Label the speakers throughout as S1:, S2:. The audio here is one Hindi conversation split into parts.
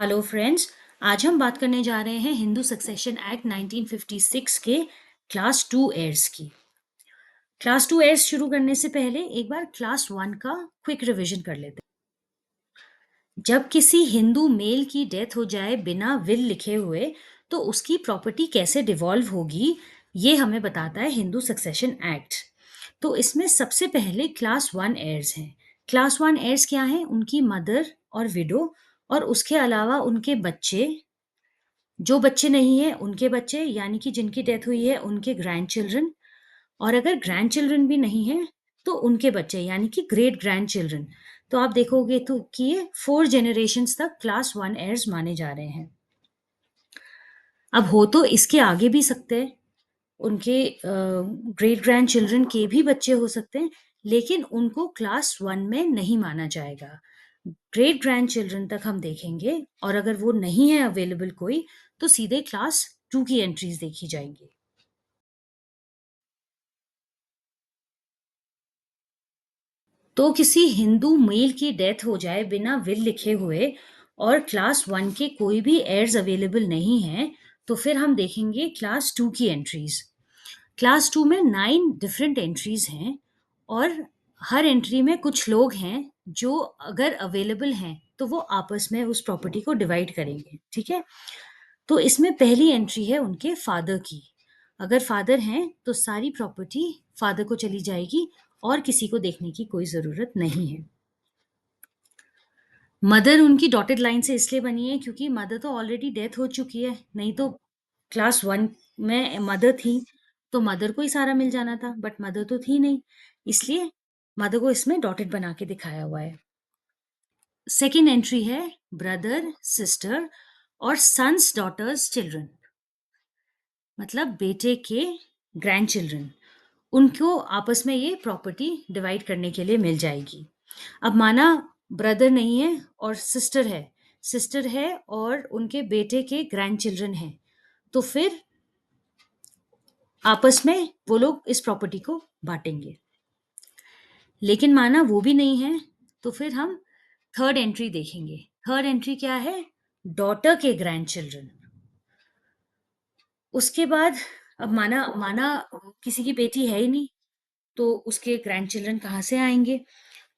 S1: Hello friends. आज हम बात करने जा रहे हैं हिंदू सक्सेशन एक्ट 1956 के क्लास टू एयर्स की। क्लास टू एयर्स शुरू करने से पहले एक बार क्लास वन का क्विक रिवीजन कर लेते हैं। जब किसी हिंदू मेल की डेथ हो जाए बिना विल लिखे हुए, तो उसकी प्रॉपर्टी कैसे डिवॉल्व होगी, ये हमें बताता है हिंदू सक्सेशन एक्ट। तो इसमें सबसे पहले क्लास वन एयर्स हैं। क्लास वन एयर्स क्या हैं? उनकी मदर और विडो, और उसके अलावा उनके बच्चे, जो बच्चे नहीं हैं उनके बच्चे, यानी कि जिनकी डेथ हुई है उनके ग्रैंड चिल्ड्रन, और अगर ग्रैंड चिल्ड्रन भी नहीं है तो उनके बच्चे, यानी कि ग्रेट ग्रैंड चिल्ड्रन। तो आप देखोगे तो कि ये 4 जनरेशंस तक क्लास वन एयर्स माने जा रहे हैं। अब हो तो इसके आगे भी सकते हैं, उनके ग्रेट ग्रैंड चिल्ड्रन के भी बच्चे हो सकते हैं, लेकिन उनको क्लास वन में नहीं माना जाएगा। ग्रेट ग्रैंड चिल्ड्रन तक हम देखेंगे, और अगर वो नहीं है अवेलेबल कोई, तो सीधे क्लास टू की एंट्रीज देखी जाएंगी। तो किसी हिंदू मेल की डेथ हो जाए बिना विल लिखे हुए, और क्लास वन के कोई भी एयर्स अवेलेबल नहीं है, तो फिर हम देखेंगे क्लास टू की एंट्रीज। क्लास टू में 9 डिफरेंट एंट्रीज हैं, और हर एंट्री में कुछ लोग हैं जो अगर अवेलेबल हैं तो वो आपस में उस प्रॉपर्टी को डिवाइड करेंगे। ठीक है। तो इसमें पहली एंट्री है उनके फादर की। अगर फादर हैं तो सारी प्रॉपर्टी फादर को चली जाएगी, और किसी को देखने की कोई ज़रूरत नहीं है। मदर उनकी डॉटेड लाइन से इसलिए बनी है क्योंकि मदर तो ऑलरेडी डेथ हो चुकी है, नहीं तो क्लास वन में मदर थी तो मदर को ही सारा मिल जाना था, बट मदर तो थी नहीं, इसलिए मदर को इसमें डॉटेड बना के दिखाया हुआ है। सेकेंड एंट्री है ब्रदर, सिस्टर और सन्स, डॉटर्स, चिल्ड्रन, मतलब बेटे के ग्रैंड चिल्ड्रन। उनको आपस में ये प्रॉपर्टी डिवाइड करने के लिए मिल जाएगी। अब माना ब्रदर नहीं है और सिस्टर है और उनके बेटे के ग्रैंड चिल्ड्रन हैं, तो फिर आपस में वो लोग इस प्रॉपर्टी को बांटेंगे। लेकिन माना वो भी नहीं है, तो फिर हम थर्ड एंट्री देखेंगे। थर्ड एंट्री क्या है? डॉटर के ग्रैंड चिल्ड्रन। उसके बाद अब माना माना किसी की बेटी है ही नहीं, तो उसके ग्रैंड चिल्ड्रन कहाँ से आएंगे?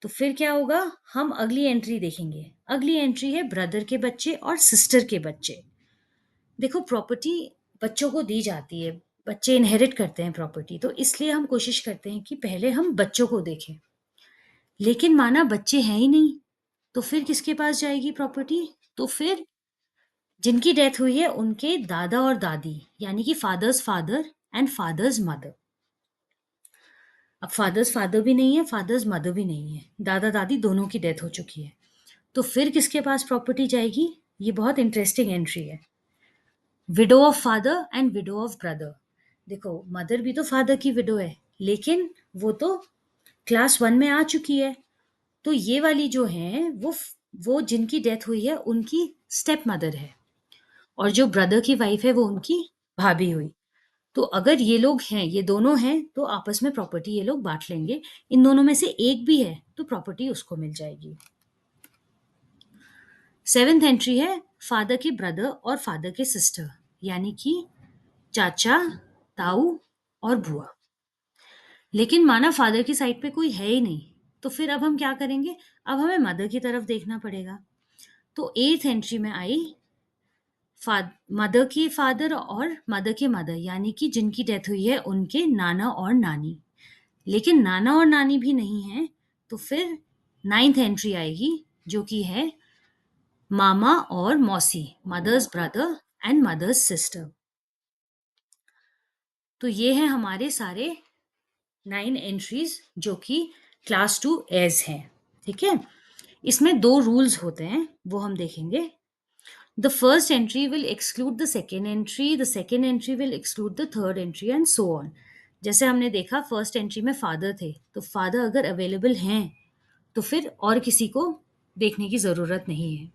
S1: तो फिर क्या होगा? हम अगली एंट्री देखेंगे। अगली एंट्री है ब्रदर के बच्चे और सिस्टर के बच्चे। देखो, प्रॉपर्टी बच्चों को दी जाती है, बच्चे इनहेरिट करते हैं प्रॉपर्टी, तो इसलिए हम कोशिश करते हैं कि पहले हम बच्चों को देखें। लेकिन माना बच्चे हैं ही नहीं, तो फिर किसके पास जाएगी प्रॉपर्टी? तो फिर जिनकी डेथ हुई है उनके दादा और दादी, यानी कि father's father and father's mother. अब फादर्स फादर भी नहीं है, फादर्स मदर भी नहीं है, दादा दादी दोनों की डेथ हो चुकी है, तो फिर किसके पास प्रॉपर्टी जाएगी? ये बहुत इंटरेस्टिंग एंट्री है। Window of father and window of brother. देखो, मदर भी तो फादर की विडो है, लेकिन वो तो क्लास वन में आ चुकी है, तो ये वाली जो है वो जिनकी डेथ हुई है उनकी स्टेप मदर है, और जो ब्रदर की वाइफ है वो उनकी भाभी हुई। तो अगर ये लोग हैं, ये दोनों हैं, तो आपस में प्रॉपर्टी ये लोग बांट लेंगे। इन दोनों में से एक भी है तो प्रॉपर्टी उसको मिल जाएगी। सेवेंथ एंट्री है फादर के ब्रदर और फादर के सिस्टर, यानी कि चाचा, ताऊ और बुआ। लेकिन माना फादर की साइड पे कोई है ही नहीं, तो फिर अब हम क्या करेंगे? अब हमें मदर की तरफ देखना पड़ेगा। तो एथ एंट्री में आई मदर के फादर और मदर के मदर, यानी कि जिनकी डेथ हुई है उनके नाना और नानी। लेकिन नाना और नानी भी नहीं है, तो फिर नाइन्थ एंट्री आएगी, जो कि है मामा और मौसी, mother's brother and mother's sister. तो ये हैं हमारे सारे 9 एंट्रीज जो कि क्लास टू एज हैं। ठीक है। इसमें 2 रूल्स होते हैं, वो हम देखेंगे। The first entry will exclude the second entry, the second entry will exclude the third entry, and so on. जैसे हमने देखा, फर्स्ट एंट्री में फादर थे, तो फादर अगर अवेलेबल हैं तो फिर और किसी को देखने की ज़रूरत नहीं है।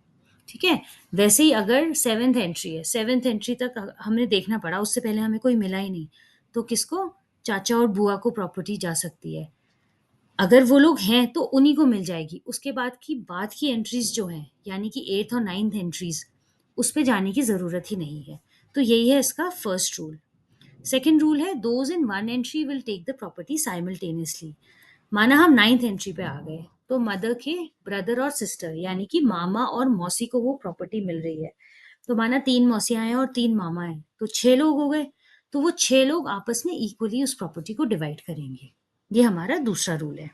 S1: ठीक है। वैसे ही अगर सेवेंथ एंट्री है, सेवेंथ एंट्री तक हमने देखना पड़ा, उससे पहले हमें कोई मिला ही नहीं, तो किसको? चाचा और बुआ को प्रॉपर्टी जा सकती है। अगर वो लोग हैं तो उन्हीं को मिल जाएगी। उसके बाद की एंट्रीज जो हैं, यानी कि एट्थ और नाइन्थ एंट्रीज, उस पे जाने की ज़रूरत ही नहीं है। तो यही है इसका फर्स्ट रूल। सेकंड रूल है those in one entry will take the property simultaneously. माना हम 9th एंट्री पे आ गए, तो मदर के ब्रदर और सिस्टर यानी कि मामा और मौसी को वो प्रॉपर्टी मिल रही है। तो माना 3 मौसियाँ हैं और 3 मामा हैं, तो 6 लोग हो गए। तो वो 6 लोग आपस में इक्वली उस प्रॉपर्टी को डिवाइड करेंगे। ये हमारा दूसरा रूल है।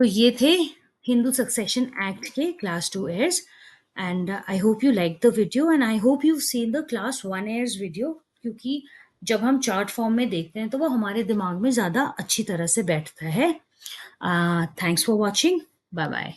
S1: तो ये थे हिंदू सक्सेशन एक्ट के class 2 heirs and I hope you like the video and I hope you seen the class 1 heirs video, क्योंकि जब हम चार्ट फॉर्म में देखते हैं तो वो हमारे दिमाग में ज़्यादा अच्छी तरह से बैठता है। Thanks for watching. Bye bye.